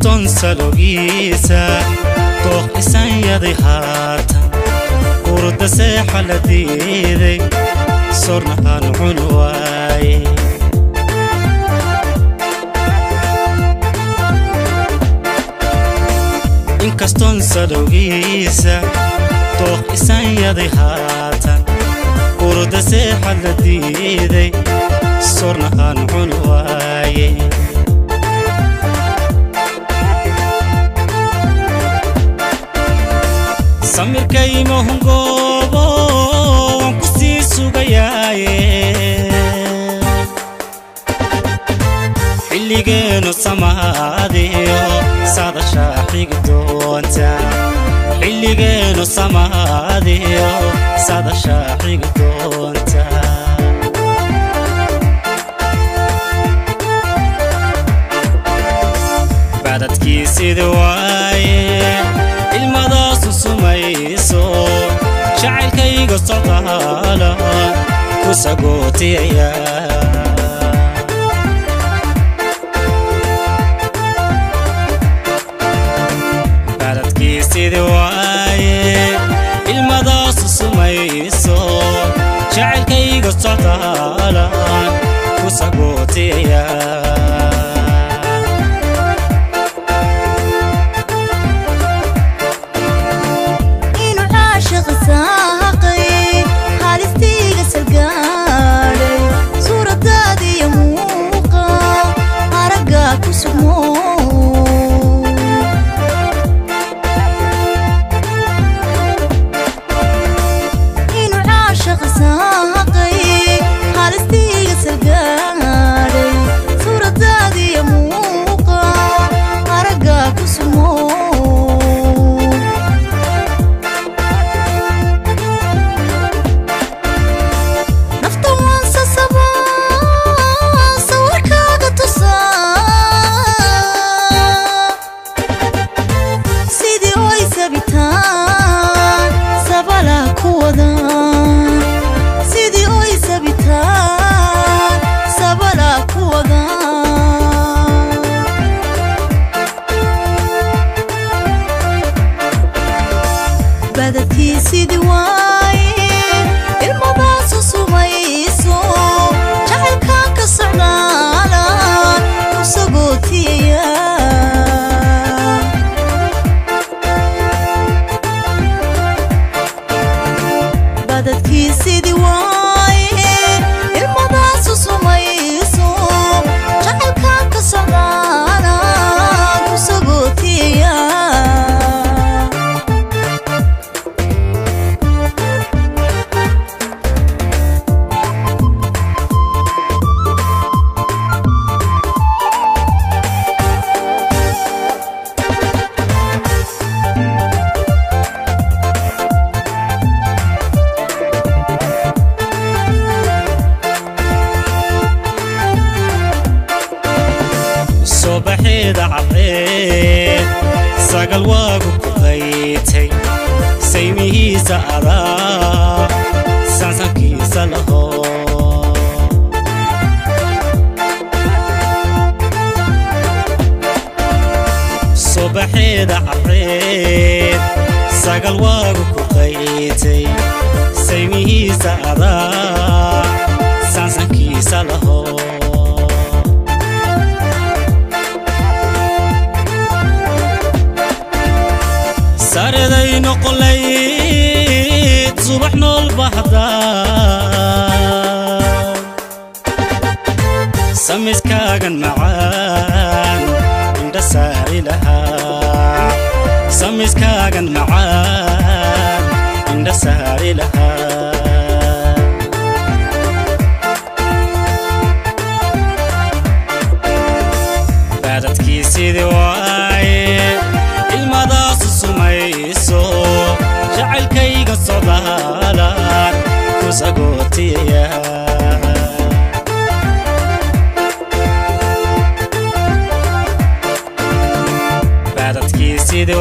inkastoo saloogiisa tooq isan yaday haatan urda seexa la diiday sorna aan cun waaye inkastoo saloogiisa tooq isan yaday haatan urda seexa la diiday sorna aan cun waaye samirkay mohongobo waan ku sii sugayaaye xilligeenu samaadiyo saadashaa xigi doonta xilligeenu samaadiyo saadashaa xigi doonta bacdadkii sida waaye ilmadaasu sumayso jacaylkayga socdaala ku sagootiyaya bacdadkii sida waaye ilmadaasu sumayso jacaylkayga socdaala ku sagootiyaya badadkii sidii waaye ilmadaasu sumayso jacaylkaan ka socdaala ku sagootiyaya badadkii sidii waaye ilmadaasu sumayso jacaylkaan ka socdaala ku sagootiyaya صباحيدا عبيد ساقل واقو كغيتي سيميه سأرا سانسانكي سالهو صباحيدا عبيد ساقل واقو كغيتي سيميه سأرا سانسانكي سالهو ساردي نقليت صبح نول بحضان سميس كاغن معان عند ساري لها سميس كاغن معان عند ساري لها بعدتكي سيدي واي المداس سميسو jacaylkayga socdaala ku sagootiyaya bacdadkii sidii